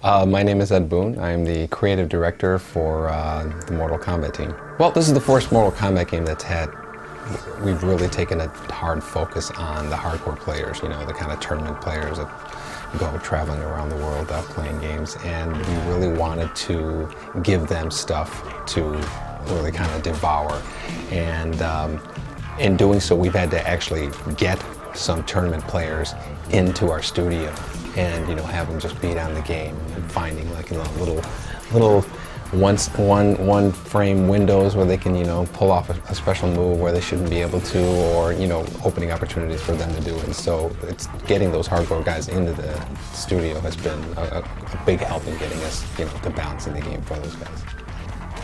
My name is Ed Boon. I am the creative director for the Mortal Kombat team. Well, this is the first Mortal Kombat game we've really taken a hard focus on the hardcore players, you know, the kind of tournament players that go traveling around the world playing games, and we really wanted to give them stuff to really kind of devour. And in doing so, we've had to actually get some tournament players into our studio and, you know, have them just beat on the game and finding, like, you know, little one frame windows where they can, you know, pull off a special move where they shouldn't be able to, or, you know, opening opportunities for them to do it. And so it's getting those hardcore guys into the studio has been a big help in getting us, you know, to balance in the game for those guys.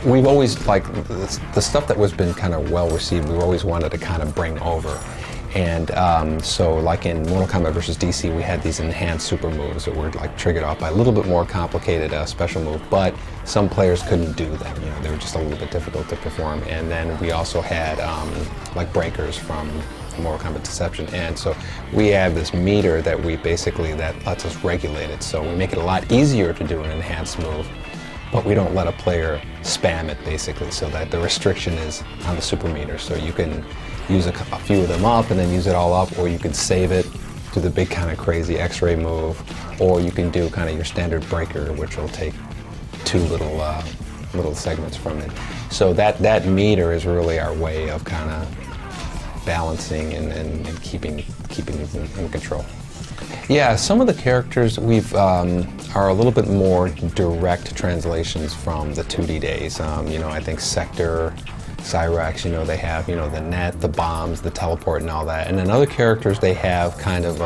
We've always, like, the stuff that was been kind of well received, we've always wanted to kind of bring over. And so, like in Mortal Kombat vs. DC, we had these enhanced super moves that were, like, triggered off by a little bit more complicated special move, but some players couldn't do them. You know, they were just a little bit difficult to perform. And then we also had like breakers from Mortal Kombat Deception, and so we have this meter that that lets us regulate it. So we make it a lot easier to do an enhanced move, but we don't let a player spam it, basically, so that the restriction is on the super meter. So you can use a few of them up and then use it all up, or you can save it to the big kind of crazy X-ray move, or you can do kind of your standard breaker, which will take two little segments from it. So that meter is really our way of kind of balancing and keeping it in control. Yeah, some of the characters are a little bit more direct translations from the 2D days. You know, I think Sector, Cyrex, you know, they have, you know, the net, the bombs, the teleport, and all that. And then other characters, they have kind of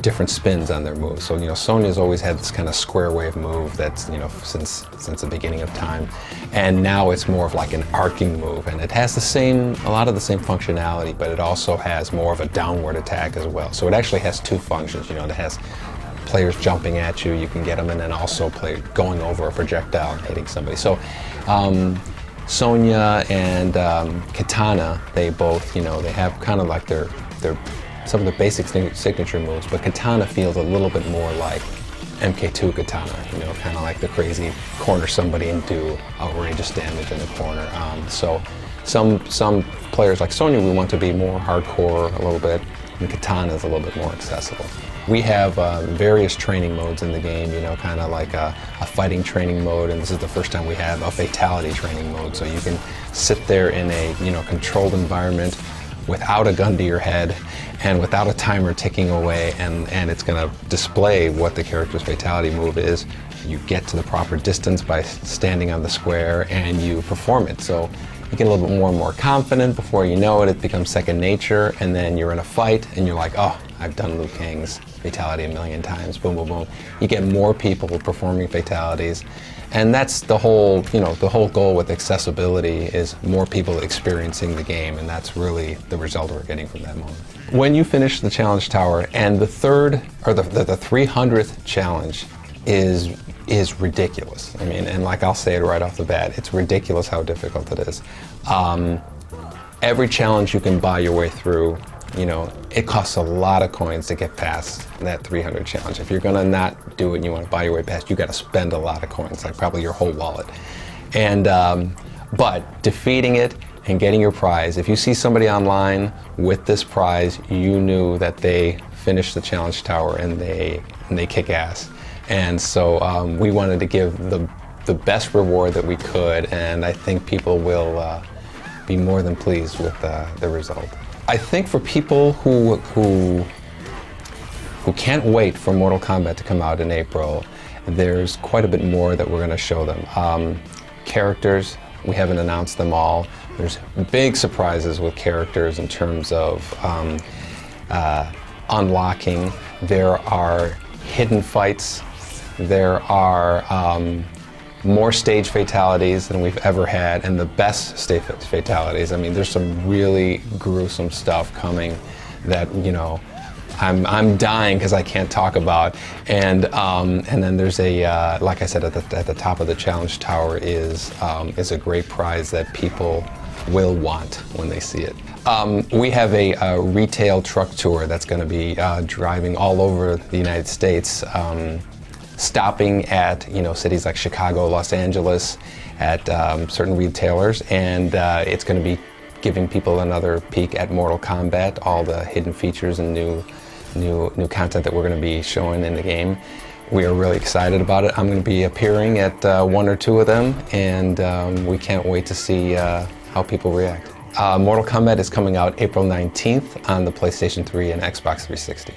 different spins on their moves. So, you know, Sonya's always had this kind of square wave move that's, you know, since the beginning of time. And now it's more of like an arcing move, and it has a lot of the same functionality, but it also has more of a downward attack as well. So it actually has two functions, you know, it has players jumping at you, you can get them, and then also going over a projectile and hitting somebody. So Sonya and Katana, they both, you know, they have kind of like some of the basic signature moves, but Katana feels a little bit more like MK2 Katana, you know, kind of like the crazy corner somebody and do outrageous damage in the corner. So some players like Sonya, we want to be more hardcore a little bit, and Katana is a little bit more accessible. We have various training modes in the game, you know, kind of like a fighting training mode, and this is the first time we have a fatality training mode. So you can sit there in a, you know, controlled environment without a gun to your head and without a timer ticking away, and it's going to display what the character's fatality move is. You get to the proper distance by standing on the square and you perform it. So you get a little bit more and more confident. Before you know it, it becomes second nature, and then you're in a fight and you're like, oh, I've done Liu Kang's fatality a million times, boom, boom, boom. You get more people performing fatalities, and that's the whole, you know, the whole goal with accessibility is more people experiencing the game, and that's really the result we're getting from that moment. When you finish the challenge tower, and the 300th challenge is ridiculous. I mean, and like I'll say it right off the bat, it's ridiculous how difficult it is. Every challenge you can buy your way through, you know, it costs a lot of coins to get past that 300 challenge. If you're gonna not do it and you want to buy your way past, you got to spend a lot of coins, like probably your whole wallet. And but defeating it and getting your prize, if you see somebody online with this prize, you knew that they finished the challenge tower and they kick ass. And so we wanted to give the best reward that we could, and I think people will be more than pleased with the result. I think for people who can't wait for Mortal Kombat to come out in April, there's quite a bit more that we're going to show them. Characters, we haven't announced them all. There's big surprises with characters in terms of unlocking. There are hidden fights. There are more stage fatalities than we've ever had, and the best stage fatalities. I mean, there's some really gruesome stuff coming that, you know, I'm dying because I can't talk about. And then there's a like I said, at the top of the challenge tower is a great prize that people will want when they see it. We have a retail truck tour that's going to be driving all over the United States, stopping at cities like Chicago, Los Angeles, at certain retailers, and it's going to be giving people another peek at Mortal Kombat, all the hidden features and new content that we're going to be showing in the game. We are really excited about it. I'm going to be appearing at one or two of them, and we can't wait to see how people react. Mortal Kombat is coming out April 19th on the PlayStation 3 and Xbox 360.